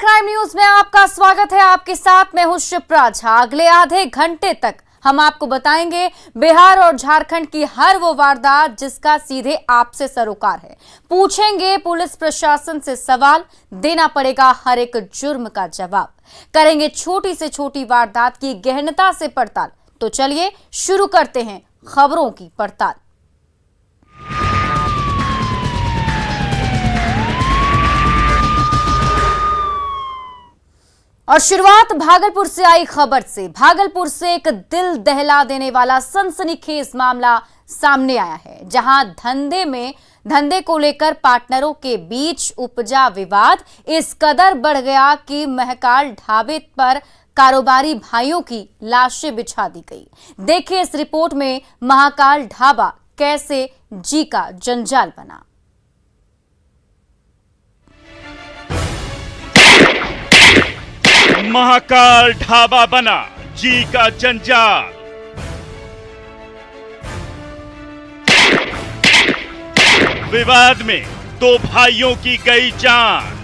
Crime news में आपका स्वागत है। आपके साथ मैं हूं शिप्रा झा। अगले आधे घंटे तक हम आपको बताएंगे बिहार और झारखंड की हर वो वारदात जिसका सीधे आपसे सरोकार है। पूछेंगे पुलिस प्रशासन से सवाल, देना पड़ेगा हर एक जुर्म का जवाब। करेंगे छोटी से छोटी वारदात की गहनता से पड़ताल। तो चलिए शुरू करते हैं खबरों की पड़ताल। और शुरुआत भागलपुर से आई खबर से। भागलपुर से एक दिल दहला देने वाला सनसनीखेज मामला सामने आया है, जहां धंधे को लेकर पार्टनरों के बीच उपजा विवाद इस कदर बढ़ गया कि महाकाल ढाबे पर कारोबारी भाइयों की लाशें बिछा दी गई। देखिए इस रिपोर्ट में महाकाल ढाबा कैसे जी का जंजाल बना। महाकाल ढाबा बना जी का जंजाल। विवाद में दो भाइयों की गई जान।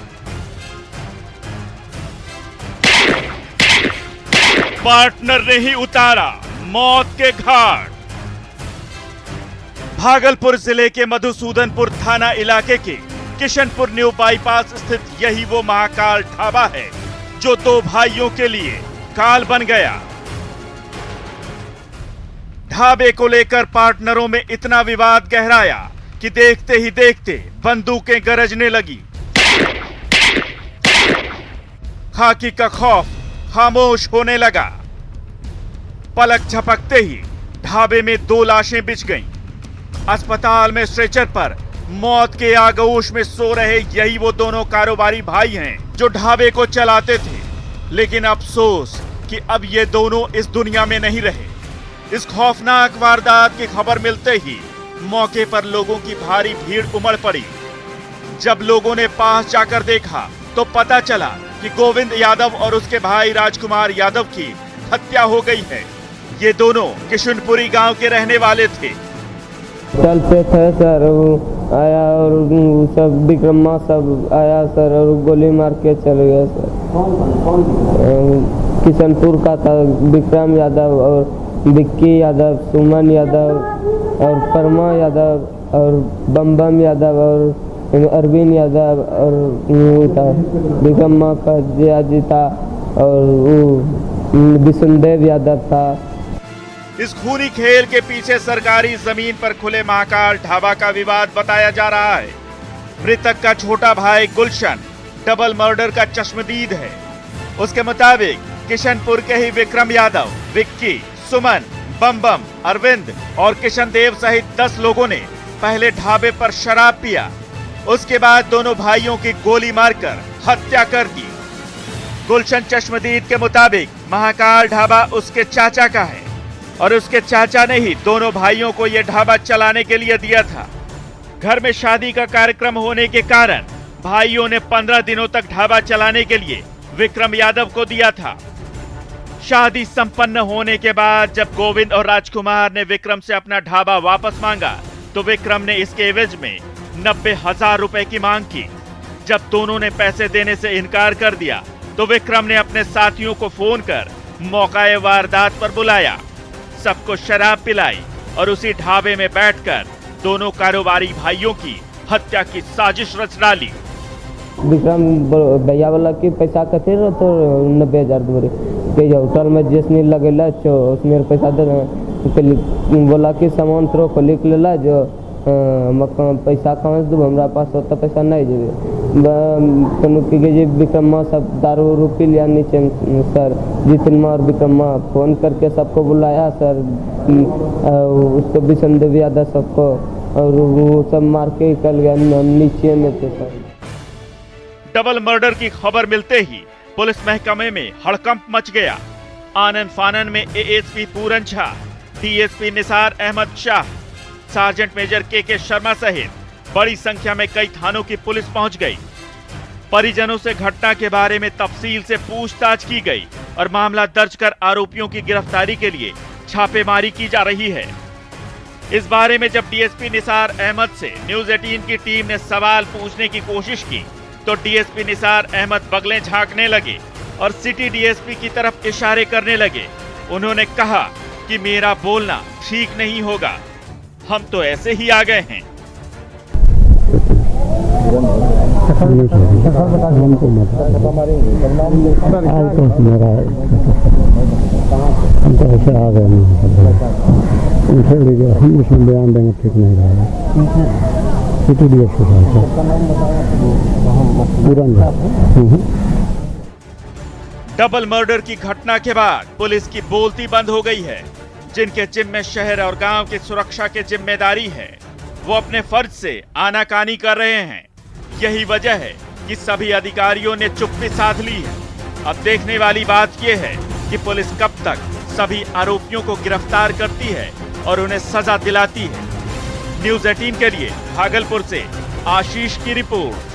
पार्टनर ने ही उतारा मौत के घाट। भागलपुर जिले के मधुसूदनपुर थाना इलाके के किशनपुर न्यू बाईपास स्थित यही वो महाकाल ढाबा है जो दो भाइयों के लिए काल बन गया। ढाबे को लेकर पार्टनरों में इतना विवाद गहराया कि देखते ही देखते बंदूकें गरजने लगी। खाकी का खौफ खामोश होने लगा। पलक झपकते ही ढाबे में दो लाशें बिछ गईं। अस्पताल में स्ट्रेचर पर मौत के आगोश में सो रहे यही वो दोनों कारोबारी भाई हैं जो ढाबे को चलाते थे। लेकिन अफसोस कि अब ये दोनों इस दुनिया में नहीं रहे। इस खौफनाक वारदात की खबर मिलते ही मौके पर लोगों की भारी भीड़ उमड़ पड़ी। जब लोगों ने पास जाकर देखा तो पता चला कि गोविंद यादव और उसके भाई राजकुमार यादव की हत्या हो गई है। ये दोनों किशनपुरी गांव के रहने वाले थे। चलते थे सर, आया और सब विक्रमा सब आया सर और गोली मार के चले गए सर। किशनपुर का था विक्रम यादव और विक्की यादव, सुमन यादव और परमा यादव और बम यादव और अरविंद यादव और विक्रमा का जियाजी था और विष्णुदेव यादव था। इस खूनी खेल के पीछे सरकारी जमीन पर खुले महाकाल ढाबा का विवाद बताया जा रहा है। मृतक का छोटा भाई गुलशन डबल मर्डर का चश्मदीद है। उसके मुताबिक किशनपुर के ही विक्रम यादव, विक्की, सुमन, बम, अरविंद और किशन देव सहित 10 लोगों ने पहले ढाबे पर शराब पिया। उसके बाद दोनों भाइयों की गोली मारकर हत्या कर दी। गुलशन चश्मदीद के मुताबिक महाकाल ढाबा उसके चाचा का है और उसके चाचा ने ही दोनों भाइयों को यह ढाबा चलाने के लिए दिया था। घर में शादी का कार्यक्रम होने के कारण भाइयों ने 15 दिनों तक ढाबा चलाने के लिए विक्रम यादव को दिया था। शादी संपन्न होने के बाद जब गोविंद और राजकुमार ने विक्रम से अपना ढाबा वापस मांगा तो विक्रम ने इसके एवज में 90,000 रुपए की मांग की। जब दोनों ने पैसे देने से इनकार कर दिया तो विक्रम ने अपने साथियों को फोन कर मौकाए वारदात पर बुलाया, सबको शराब पिलाई और उसी ढाबे में बैठकर दोनों कारोबारी भाइयों की हत्या की साजिश रच डाली। विक्रम भैया वाला की पैसा कथे तो 90,000 दूर होटल में जिसने लगेला जो उसमें पैसा दे बोला कि सामान थ्रो को लिख लेला जो पैसा कहाँ से दूँ, हमारा पास उतना पैसा नहीं जे विक्रमा सब दारू उरू पी लिया नीचे सर। जितनमा और विक्रमा फोन करके सबको बुलाया सर, उसको विष्णुदेव यादव सबको, और वो सब मार के निकल गया नीचे में थे सर। डबल मर्डर की खबर मिलते ही पुलिस महकमे में हड़कंप मच गया। आनन फानन में ASP Puran Jha, DSP Nisar Ahmad Shah, sergeant major K Sharma सहित बड़ी संख्या में कई थानों की पुलिस पहुंच गई। परिजनों से घटना के बारे में तफसील से पूछताछ की गई और मामला दर्ज कर आरोपियों की गिरफ्तारी के लिए छापेमारी की जा रही है। इस बारे में जब डीएसपी निसार अहमद से न्यूज 18 की टीम ने सवाल पूछने की कोशिश की तो डीएसपी निसार अहमद बगलें झांकने लगे और सिटी डीएसपी की तरफ इशारे करने लगे। उन्होंने कहा कि मेरा बोलना ठीक नहीं होगा, हम तो ऐसे ही आ गए हैं। हम उसमें बयान देंगे, ठीक नहीं रहेगा। डबल मर्डर की घटना के बाद पुलिस की बोलती बंद हो गई है। जिनके जिम्मे शहर और गांव की सुरक्षा की जिम्मेदारी है, वो अपने फर्ज से आनाकानी कर रहे हैं। यही वजह है कि सभी अधिकारियों ने चुप्पी साध ली है। अब देखने वाली बात यह है कि पुलिस कब तक सभी आरोपियों को गिरफ्तार करती है और उन्हें सजा दिलाती है। न्यूज़ 18 के लिए भागलपुर से आशीष की रिपोर्ट।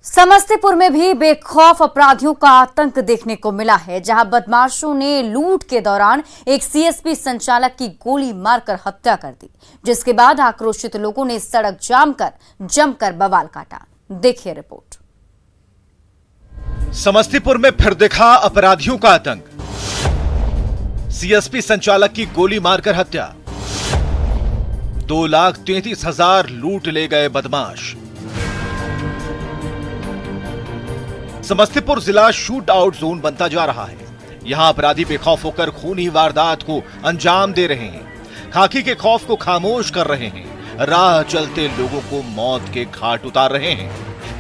समस्तीपुर में भी बेखौफ अपराधियों का आतंक देखने को मिला है, जहां बदमाशों ने लूट के दौरान एक सीएसपी संचालक की गोली मारकर हत्या कर दी, जिसके बाद आक्रोशित लोगों ने सड़क जाम कर जमकर बवाल काटा। देखिए रिपोर्ट। समस्तीपुर में फिर दिखा अपराधियों का आतंक। सीएसपी संचालक की गोली मारकर हत्या। 2,33,000 लूट ले गए बदमाश। समस्तीपुर जिला शूट आउट जोन बनता जा रहा है। यहां अपराधी बेखौफ होकर खूनी वारदात को अंजाम दे रहे हैं, खाकी के खौफ को खामोश कर रहे हैं, राह चलते लोगों को मौत के घाट उतार रहे हैं,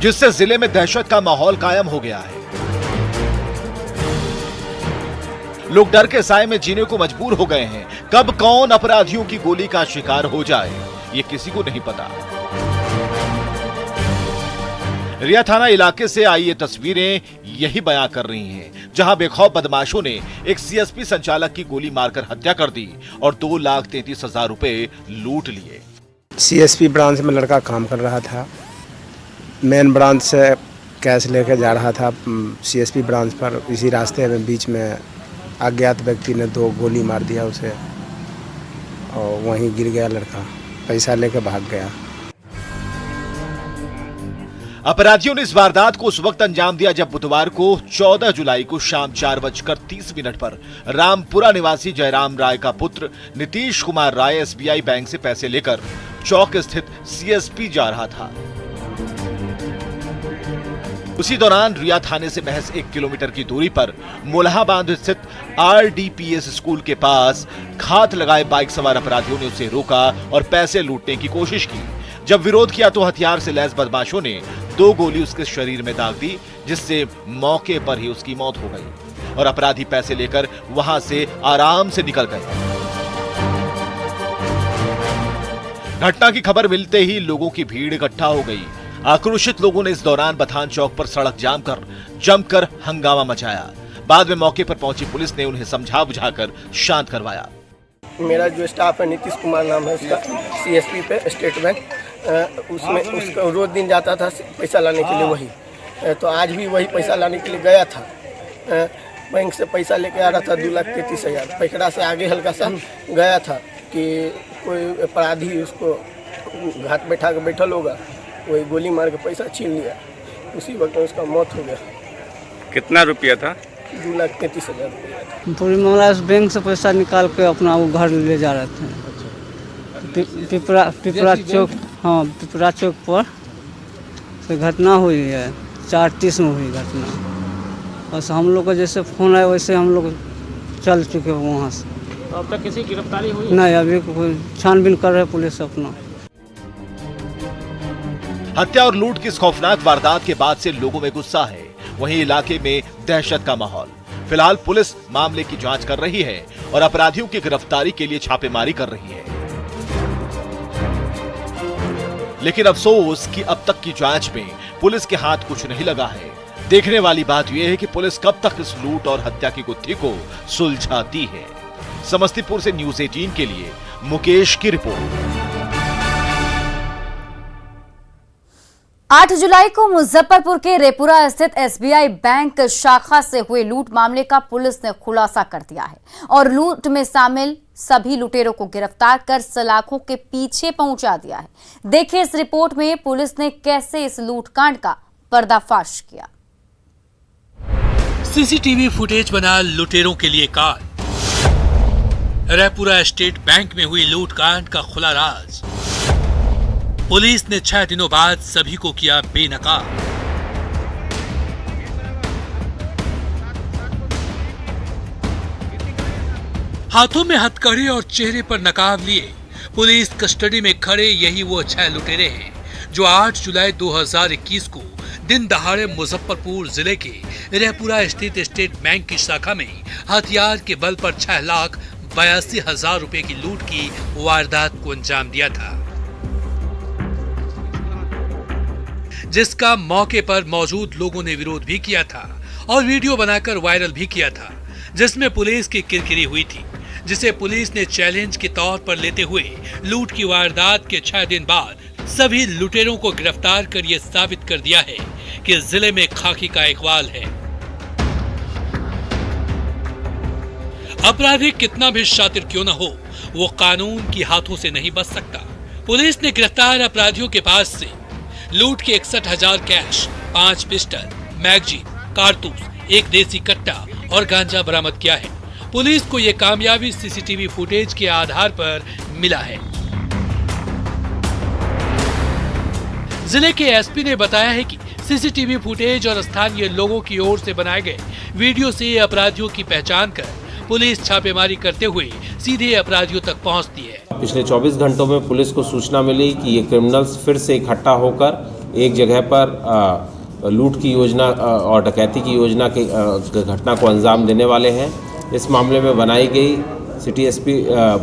जिससे जिले में दहशत का माहौल कायम हो गया है। लोग डर के साए में जीने को मजबूर हो गए हैं। कब कौन अपराधियों की गोली का शिकार हो जाए, ये किसी को नहीं पता। रिया थाना इलाके से आई ये तस्वीरें यही बयां कर रही हैं, जहां बेखौफ बदमाशों ने एक सीएसपी संचालक की गोली मारकर हत्या कर दी और 2,33,000 रुपए लूट लिए। सीएसपी ब्रांच में लड़का काम कर रहा था। मेन ब्रांच से कैश लेकर जा रहा था सीएसपी ब्रांच पर। इसी रास्ते में बीच में अज्ञात व्यक्ति ने 2 गोली मार दिया उसे और वहीं गिर गया लड़का। पैसा लेकर भाग गया। अपराधियों ने इस वारदात को उस वक्त अंजाम दिया जब बुधवार को 14 जुलाई को शाम 4:30 पर रामपुरा निवासी जयराम राय का पुत्र नीतीश कुमार राय एसबीआई बैंक से पैसे लेकर चौक स्थित सीएसपी जा रहा था। उसी दौरान रिया थाने से महज 1 किलोमीटर की दूरी पर मोलहा बांध स्थित आरडीपीएस स्कूल के पास घात लगाए बाइक सवार अपराधियों ने उसे रोका और पैसे लूटने की कोशिश की। जब विरोध किया तो हथियार से लैस बदमाशों ने 2 गोली उसके शरीर में दाग दी, जिससे मौके पर ही उसकी मौत हो गई और अपराधी पैसे लेकर वहां से आराम से निकल गए। घटना की खबर मिलते ही लोगों की भीड़ इकट्ठा हो गई। आक्रोशित लोगों ने इस दौरान बथान चौक पर सड़क जाम कर जमकर हंगामा मचाया। बाद में मौके पर पहुंची पुलिस ने उन्हें समझा बुझाकर शांत करवाया। मेरा जो स्टाफ है नीतीश कुमार नाम है उसका, सीएसपी पे स्टेट बैंक, उसमें उसका रोज दिन जाता था पैसा लाने के लिए वही। तो आज भी वही पैसा लाने के लिए गया था। बैंक से पैसा लेके आ रहा था 2,33,000। पैकड़ा से आगे हल्का सा गया था कि कोई अपराधी उसको घाट बैठा के बैठल होगा, वही गोली मार के पैसा छीन लिया। उसी वक्त में उसका मौत हो गया। कितना रुपया था? 2,33,000 रुपया था। पूरी मामला बैंक से पैसा निकाल के अपना वो घर ले जा रहे थे। पिपरा चौक, हाँ पिपरा चौक पर तो घटना हुई है। 4:30 में हुई घटना। बस हम लोग को जैसे फोन आया वैसे हम लोग चल चुके वहाँ से। तो अब तक किसी गिरफ्तारी हुई नहीं, अभी कोई छानबीन कर रहे पुलिस अपना। हत्या और लूट की इस खौफनाक वारदात के बाद से लोगों में गुस्सा है, वहीं इलाके में दहशत का माहौल। फिलहाल पुलिस मामले की जांच कर रही है और अपराधियों की गिरफ्तारी के लिए छापेमारी कर रही है। लेकिन अफसोस कि अब तक की जांच में पुलिस के हाथ कुछ नहीं लगा है। देखने वाली बात यह है कि पुलिस कब तक इस लूट और हत्या की गुत्थी को सुलझाती है। समस्तीपुर से न्यूज़ 18 के लिए मुकेश की रिपोर्ट। 8 जुलाई को मुजफ्फरपुर के रेपुरा स्थित एसबीआई बैंक शाखा से हुए लूट मामले का पुलिस ने खुलासा कर दिया है और लूट में शामिल सभी लुटेरों को गिरफ्तार कर सलाखों के पीछे पहुंचा दिया है। देखिए इस रिपोर्ट में पुलिस ने कैसे इस लूटकांड का पर्दाफाश किया। सीसीटीवी फुटेज बना लुटेरों के लिए काल। रेपुरा स्टेट बैंक में हुई लूटकांड का खुला राज। पुलिस ने 6 दिनों बाद सभी को किया बेनकाब। हाथों में हथकड़ी और चेहरे पर नकाब लिए पुलिस कस्टडी में खड़े यही वो 6 लुटेरे हैं जो 8 जुलाई 2021 को दिन दहाड़े मुजफ्फरपुर जिले के रेपुरा स्थित स्टेट बैंक की शाखा में हथियार के बल पर 6,82,000 रुपए की लूट की वारदात को अंजाम दिया था, जिसका मौके पर मौजूद लोगों ने विरोध भी किया था और वीडियो बनाकर वायरल भी किया था, जिसमें पुलिस की किरकिरी हुई थी, जिसे पुलिस ने चैलेंज के तौर पर लेते हुए लूट की वारदात के 6 दिन बाद सभी लुटेरों को गिरफ्तार कर यह साबित कर दिया है कि जिले में खाकी का इकबाल है। अपराधी कितना भी शातिर क्यों न हो, वो कानून की हाथों से नहीं बच सकता। पुलिस ने गिरफ्तार अपराधियों के पास से लूट के 61,000 कैश, 5 पिस्टल, मैगजीन, कारतूस, 1 देसी कट्टा और गांजा बरामद किया है। पुलिस को यह कामयाबी सीसीटीवी फुटेज के आधार पर मिला है। जिले के एसपी ने बताया है कि सीसीटीवी फुटेज और स्थानीय लोगों की ओर से बनाए गए वीडियो से अपराधियों की पहचान कर पुलिस छापेमारी करते हुए सीधे अपराधियों तक पहुंचती है। पिछले 24 घंटों में पुलिस को सूचना मिली कि ये क्रिमिनल्स फिर से इकट्ठा होकर एक जगह पर लूट की योजना और डकैती की योजना की घटना को अंजाम देने वाले हैं। इस मामले में बनाई गई सिटी एसपी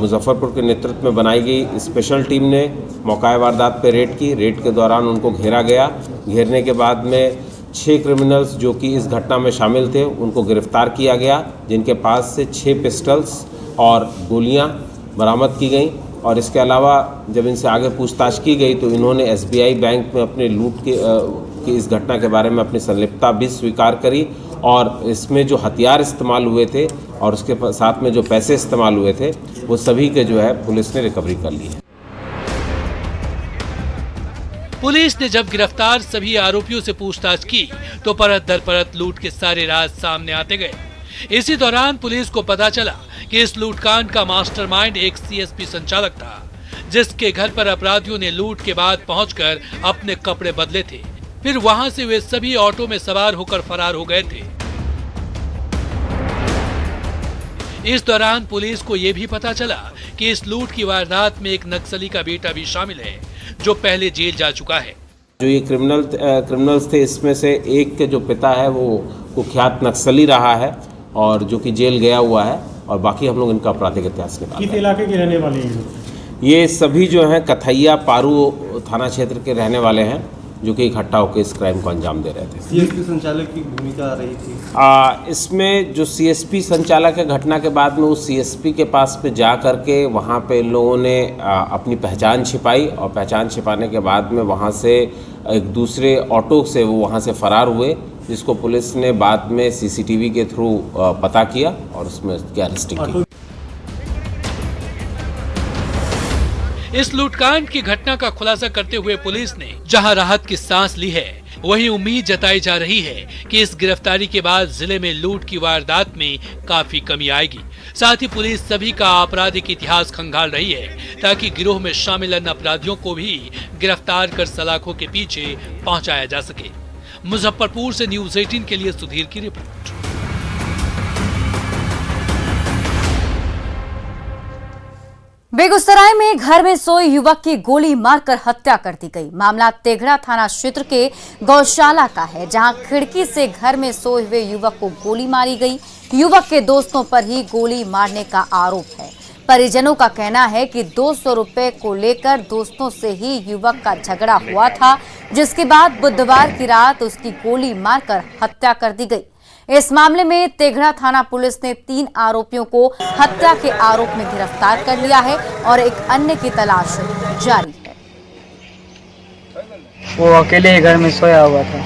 मुजफ्फरपुर के नेतृत्व में बनाई गई स्पेशल टीम ने मौका वारदात पर रेड की। रेड के दौरान उनको घेरा गया। घेरने के बाद में 6 क्रिमिनल्स जो कि इस घटना में शामिल थे उनको गिरफ्तार किया गया, जिनके पास से 6 पिस्टल्स और गोलियां बरामद की गई। और इसके अलावा जब इनसे आगे पूछताछ की गई तो इन्होंने एसबीआई बैंक में अपने लूट के इस घटना के बारे में अपनी संलिप्तता भी स्वीकार करी और इसमें जो हथियार इस्तेमाल हुए थे और उसके साथ में जो पैसे इस्तेमाल हुए थे वो सभी के जो है पुलिस ने रिकवरी कर ली है। पुलिस ने जब गिरफ्तार सभी आरोपियों से पूछताछ की तो परत दर परत लूट के सारे राज सामने आते गए। इसी दौरान पुलिस को पता चला कि इस लूटकांड का मास्टरमाइंड एक सीएसपी संचालक था, जिसके घर पर अपराधियों ने लूट के बाद पहुंचकर अपने कपड़े बदले थे। फिर वहां से वे सभी ऑटो में सवार होकर फरार हो गए थे। इस दौरान पुलिस को यह भी पता चला कि इस लूट की वारदात में एक नक्सली का बेटा भी शामिल है, जो पहले जेल जा चुका है। जो ये क्रिमिनल्स थे, इसमें से एक के जो पिता है वो कुख्यात नक्सली रहा है और जो कि जेल गया हुआ है, और बाकी हम लोग इनका आपराधिक इतिहास निकाल। किस इलाके के रहने वाले हैं? ये सभी जो हैं कथैया पारू थाना क्षेत्र के रहने वाले हैं, जो कि इकट्ठा होकर इस क्राइम को अंजाम दे रहे थे। सीएसपी संचालक की भूमिका रही थी इसमें। जो सीएसपी संचालक है, घटना के बाद में उस सीएसपी के पास पे जा करके वहाँ पे लोगों ने अपनी पहचान छिपाई और पहचान छिपाने के बाद में वहाँ से एक दूसरे ऑटो से वो वहाँ से फरार हुए, जिसको पुलिस ने बाद में सीसीटीवी के थ्रू पता किया और उसमें उसकी अरेस्टिंग की। इस लूटकांड की घटना का खुलासा करते हुए पुलिस ने जहां राहत की सांस ली है, वहीं उम्मीद जताई जा रही है कि इस गिरफ्तारी के बाद जिले में लूट की वारदात में काफी कमी आएगी। साथ ही पुलिस सभी का आपराधिक इतिहास खंगाल रही है ताकि गिरोह में शामिल अन्य अपराधियों को भी गिरफ्तार कर सलाखों के पीछे पहुंचाया जा सके। मुजफ्फरपुर से न्यूज़ 18 के लिए सुधीर की रिपोर्ट। बेगूसराय में घर में सोए युवक की गोली मारकर हत्या कर दी गई। मामला तेघड़ा थाना क्षेत्र के गौशाला का है, जहां खिड़की से घर में सोए हुए युवक को गोली मारी गई। युवक के दोस्तों पर ही गोली मारने का आरोप है। परिजनों का कहना है कि 200 रुपए को लेकर दोस्तों से ही युवक का झगड़ा हुआ था, जिसके बाद बुधवार की रात उसकी गोली मारकर हत्या कर दी गई। इस मामले में तेघड़ा थाना पुलिस ने 3 आरोपियों को हत्या के आरोप में गिरफ्तार कर लिया है और एक अन्य की तलाश जारी है। वो अकेले ही घर में सोया हुआ था।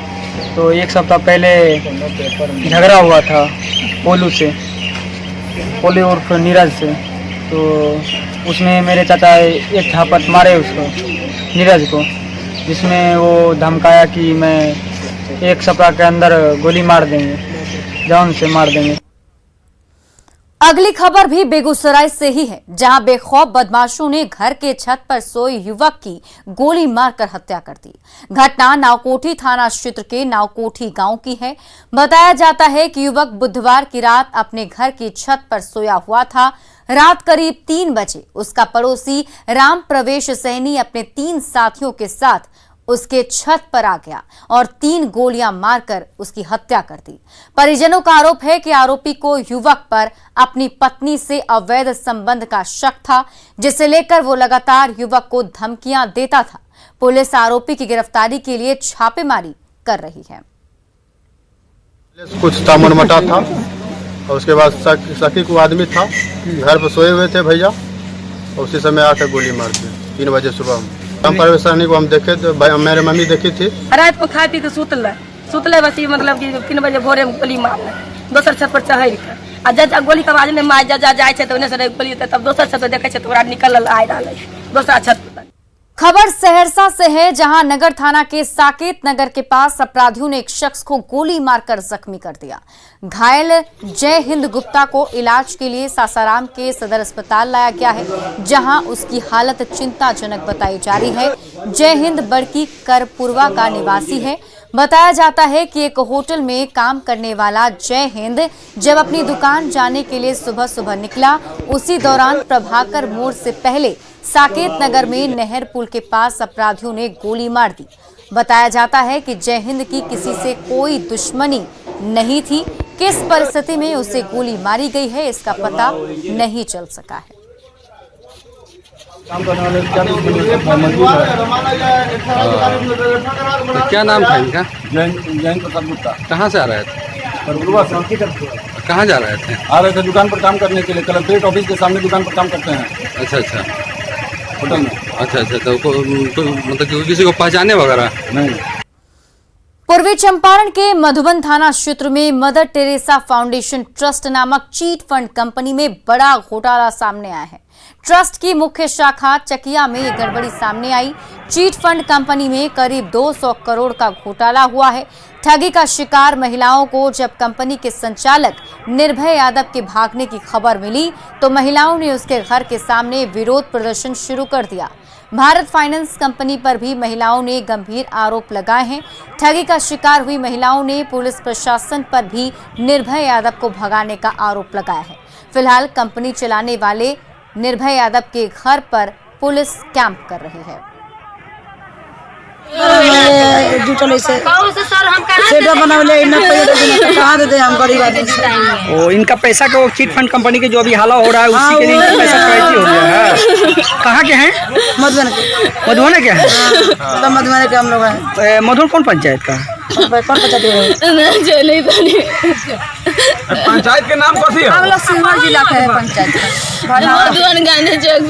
तो एक सप्ताह पहले झगड़ा हुआ था पोलू उर्फ नीरज से। तो उसमें मेरे चाचा एक झापट मारे उसको, नीरज को, जिसमें वो धमकाया कि मैं एक सप्ताह के अंदर गोली मार देंगे, जान से मार देंगे। अगली खबर भी बेगूसराय से ही है, जहां बेखौफ बदमाशों ने घर के छत पर सोए युवक की गोली मारकर हत्या कर दी। घटना नावकोठी थाना क्षेत्र के नावकोठी गांव की है। बताया जाता है कि युवक बुधवार की रात अपने घर की छत पर सोया हुआ था। रात करीब 3 बजे उसका पड़ोसी राम प्रवेश सैनी अपने 3 साथियों के साथ उसके छत पर आ गया और 3 गोलियां मारकर उसकी हत्या कर दी। परिजनों का आरोप है कि आरोपी को युवक पर अपनी पत्नी से अवैध संबंध का शक था, जिसे लेकर वो लगातार युवक को धमकियां देता था। पुलिस आरोपी की गिरफ्तारी के लिए छापेमारी कर रही है। कुछ सामान मटा था और उसके बाद सखी को आदमी था, घर पर सोए हुए थे भैया, और उसी समय आकर गोली मार दी 3 बजे सुबह। राम प्रवेश सैनी को हम देखे तो मेरे मम्मी देखी थी। रात को खा पी के सुतले बस मतलब कि 3 बजे भोरे में गोली मार दोसर छत पर चढ़ कर आ जा गोली के आवाज में मार जा जाए तो उन्हें से गोली तब दोसर छत पर देखे तो ओकरा निकल आए रहा दोसरा छत पर। खबर सहरसा से है, जहां नगर थाना के साकेत नगर के पास अपराधियों ने एक शख्स को गोली मारकर जख्मी कर दिया। घायल जय हिंद गुप्ता को इलाज के लिए सासाराम के सदर अस्पताल लाया गया है, जहां उसकी हालत चिंताजनक बताई जा रही है। जय हिंद बड़की करपुरवा का निवासी है। बताया जाता है कि एक होटल में काम करने वाला जय हिंद जब अपनी दुकान जाने के लिए सुबह सुबह निकला, उसी दौरान प्रभाकर मोड़ से पहले साकेत नगर में नहर पुल के पास अपराधियों ने गोली मार दी। बताया जाता है कि जय हिंद की किसी से कोई दुश्मनी नहीं थी। किस परिस्थिति में उसे गोली मारी गई है, इसका पता नहीं चल सका है। तो क्या नाम था इनका? जैन प्रताप गुप्ता। कहाँ से आ रहे थे? कहाँ जा रहे थे? आ रहे थे दुकान पर काम करने के लिए, कलेक्ट्रेट ऑफिस के सामने दुकान पर काम करते हैं। अच्छा अच्छा होटल में। अच्छा तो मतलब किसी को पहचाने वगैरह नहीं। पूर्वी चंपारण के मधुबन थाना क्षेत्र में मदर टेरेसा फाउंडेशन ट्रस्ट नामक चीट फंड कंपनी में बड़ा घोटाला सामने आया है। ट्रस्ट की मुख्य शाखा चकिया में ये गड़बड़ी सामने आई। चीट फंड कंपनी में करीब 200 करोड़ का घोटाला हुआ है। ठगी का शिकार महिलाओं को जब कंपनी के संचालक निर्भय यादव के भागने की खबर मिली, तो महिलाओं ने उसके घर के सामने विरोध प्रदर्शन शुरू कर दिया। भारत फाइनेंस कंपनी पर भी महिलाओं ने गंभीर आरोप लगाए हैं। ठगी का शिकार हुई महिलाओं ने पुलिस प्रशासन पर भी निर्भय यादव को भगाने का आरोप लगाया है। फिलहाल कंपनी चलाने वाले निर्भय यादव के घर पर पुलिस कैंप कर रही है। इनका पैसा को चीट फंड कंपनी के जो भी हाला हो रहा है उसी के लिए इनका पैसा कैसे हो गया है। कहाँ के हैं? मधुबन के। मधुबन के हैं? मधुबन के हम लोग हैं। मधुबन कौन पंचायत का? पंचायत के नाम कौन सी है? हम लोग सीहोर जिला के पंचायत मधुबन गांधी चौक।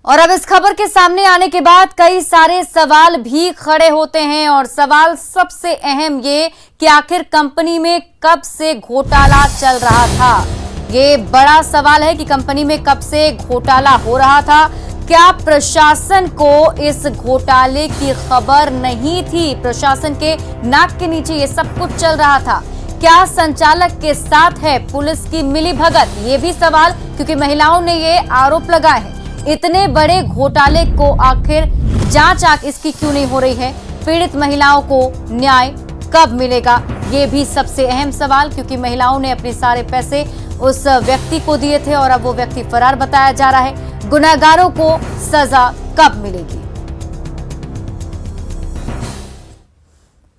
और अब इस खबर के सामने आने के बाद कई सारे सवाल भी खड़े होते हैं, और सवाल सबसे अहम ये कि आखिर कंपनी में कब से घोटाला चल रहा था। ये बड़ा सवाल है कि कंपनी में कब से घोटाला हो रहा था। क्या प्रशासन को इस घोटाले की खबर नहीं थी? प्रशासन के नाक के नीचे ये सब कुछ चल रहा था। क्या संचालक के साथ है पुलिस की मिलीभगत? ये भी सवाल, क्योंकि महिलाओं ने ये आरोप लगाए हैं। इतने बड़े घोटाले को आखिर जांच इसकी क्यों नहीं हो रही है? पीड़ित महिलाओं को न्याय कब मिलेगा? ये भी सबसे अहम सवाल, क्योंकि महिलाओं ने अपने सारे पैसे उस व्यक्ति को दिए थे और अब वो व्यक्ति फरार बताया जा रहा है। गुनहगारों को सजा कब मिलेगी?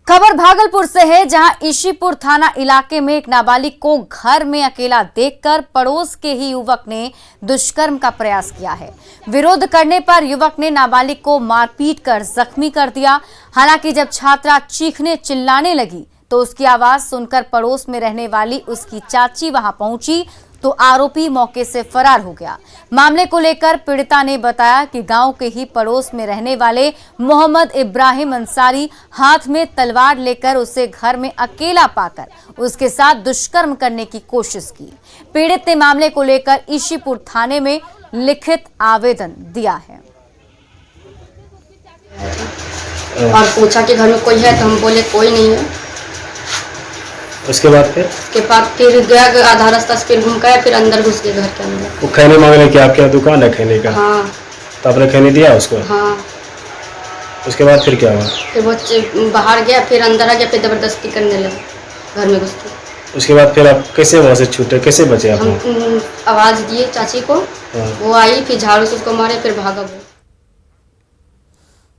खबर भागलपुर से है, जहां ईशीपुर थाना इलाके में एक नाबालिग को घर में अकेला देखकर पड़ोस के ही युवक ने दुष्कर्म का प्रयास किया है। विरोध करने पर युवक ने नाबालिग को मारपीट कर जख्मी कर दिया। हालांकि जब छात्रा चीखने चिल्लाने लगी तो उसकी आवाज सुनकर पड़ोस में रहने वाली उसकी चाची वहां पहुंची तो आरोपी मौके से फरार हो गया। मामले को लेकर पीड़िता ने बताया कि गांव के ही पड़ोस में रहने वाले मोहम्मद इब्राहिम अंसारी हाथ में तलवार लेकर उसे घर में अकेला पाकर उसके साथ दुष्कर्म करने की कोशिश की। पीड़ित ने मामले को लेकर ईशीपुर थाने में लिखित आवेदन दिया है। और पूछा कि घर में कोई है, तो हम बोले कोई नहीं है। उसके बाद फिर गया आधा रास्ता से, फिर घूम गया, फिर अंदर घुस गए घर के अंदर। वो खैनी मांगने की आपके यहाँ दुकान है खैनी का? हाँ। तो आपने खैनी दिया उसको? हाँ। उसके बाद फिर क्या हुआ? फिर वो बाहर गया, फिर अंदर आ गया, फिर जबरदस्ती करने लगा घर में घुस के। उसके बाद फिर आप कैसे वहाँ से छूटे, कैसे बचे आप? हम आवाज दिए चाची को, वो आई, फिर झाड़ू से उसको मारे, फिर भागा वो।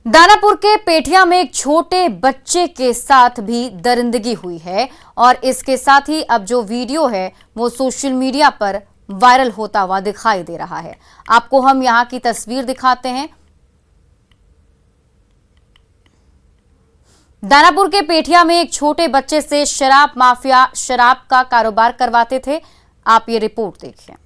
दानापुर के पेठिया में एक छोटे बच्चे के साथ भी दरिंदगी हुई है और इसके साथ ही अब जो वीडियो है वो सोशल मीडिया पर वायरल होता हुआ दिखाई दे रहा है। आपको हम यहां की तस्वीर दिखाते हैं। दानापुर के पेठिया में एक छोटे बच्चे से शराब माफिया शराब का कारोबार करवाते थे। आप ये रिपोर्ट देखिए।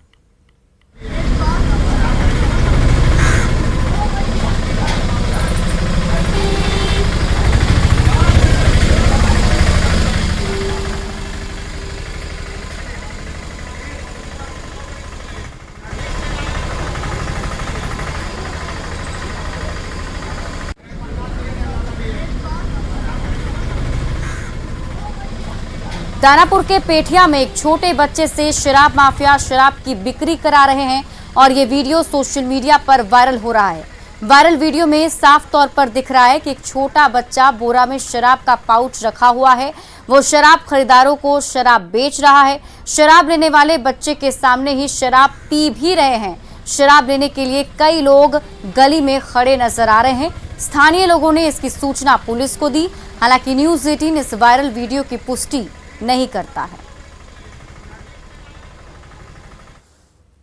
दानापुर के पेठिया में एक छोटे बच्चे से शराब माफिया शराब की बिक्री करा रहे हैं और ये वीडियो सोशल मीडिया पर वायरल हो रहा है। वायरल वीडियो में साफ तौर पर दिख रहा है कि एक छोटा बच्चा बोरा में शराब का पाउच रखा हुआ है। वो शराब खरीदारों को शराब बेच रहा है। शराब लेने वाले बच्चे के सामने ही शराब पी भी रहे हैं। शराब लेने के लिए कई लोग गली में खड़े नजर आ रहे हैं। स्थानीय लोगों ने इसकी सूचना पुलिस को दी। हालांकि न्यूज़ 18 इस वायरल वीडियो की पुष्टि नहीं करता है।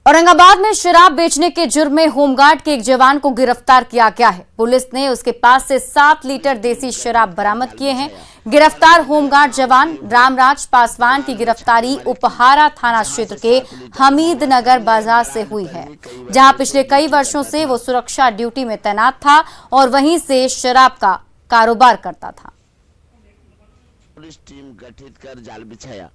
औरंगाबाद में शराब बेचने के जुर्म में होमगार्ड के एक जवान को गिरफ्तार किया गया है। पुलिस ने उसके पास से 7 लीटर देसी शराब बरामद किए हैं। गिरफ्तार होमगार्ड जवान रामराज पासवान की गिरफ्तारी उपहारा थाना क्षेत्र के हमीद नगर बाजार से हुई है, जहां पिछले कई वर्षों से वो सुरक्षा ड्यूटी में तैनात था और वहीं से शराब का कारोबार करता था। पुलिस टीम गठित कर जाल बिछाया।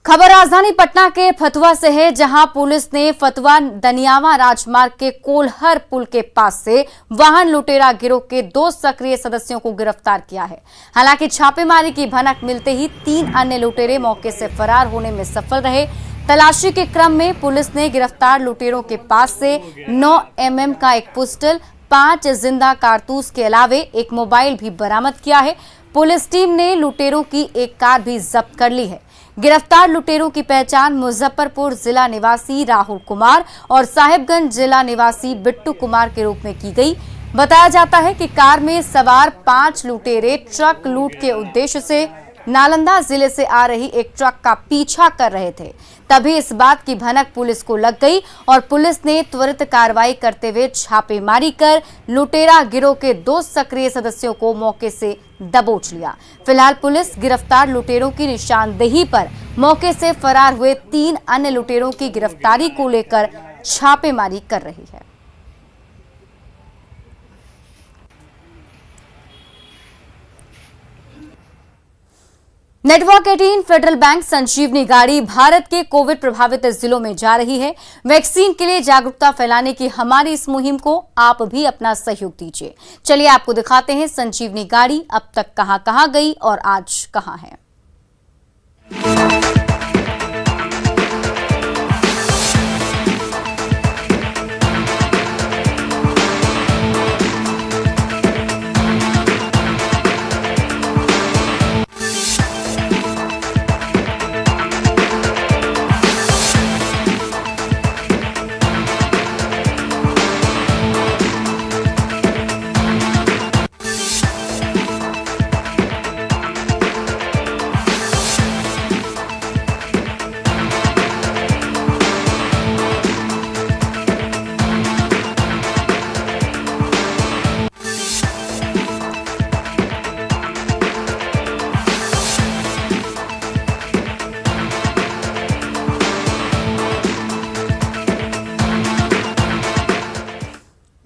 खबर राजधानी पटना के फतुहा से है, जहां पुलिस ने फतुहा दनियावा राजमार्ग के कोल्हर पुल के पास से वाहन लुटेरा गिरोह के 2 सक्रिय सदस्यों को गिरफ्तार किया है। हालांकि छापेमारी की भनक मिलते ही 3 अन्य लुटेरे मौके से फरार होने में सफल रहे। तलाशी के क्रम में पुलिस ने गिरफ्तार लुटेरों के पास से 9 mm का एक पिस्टल, 5 जिंदा कारतूस के अलावे एक मोबाइल भी बरामद किया है। पुलिस टीम ने लुटेरों की एक कार भी जब्त कर ली है। गिरफ्तार लुटेरों की पहचान मुजफ्फरपुर जिला निवासी राहुल कुमार और साहिबगंज जिला निवासी बिट्टू कुमार के रूप में की गई। बताया जाता है कि कार में सवार 5 लुटेरे ट्रक लूट के उद्देश्य से नालंदा जिले से आ रही एक ट्रक का पीछा कर रहे थे। तभी इस बात की भनक पुलिस को लग गई और पुलिस ने त्वरित कार्रवाई करते हुए छापेमारी कर लुटेरा गिरोह के 2 सक्रिय सदस्यों को मौके से दबोच लिया। फिलहाल पुलिस गिरफ्तार लुटेरों की निशानदेही पर मौके से फरार हुए 3 अन्य लुटेरों की गिरफ्तारी को लेकर छापेमारी कर रही है। नेटवर्क 18 फेडरल बैंक संजीवनी गाड़ी भारत के कोविड प्रभावित जिलों में जा रही है। वैक्सीन के लिए जागरूकता फैलाने की हमारी इस मुहिम को आप भी अपना सहयोग दीजिए। चलिए आपको दिखाते हैं संजीवनी गाड़ी अब तक कहां गई और आज कहां है।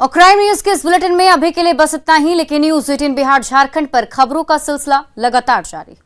और क्राइम न्यूज के इस बुलेटिन में अभी के लिए बस इतना ही, लेकिन न्यूज 18 बिहार झारखंड पर खबरों का सिलसिला लगातार जारी।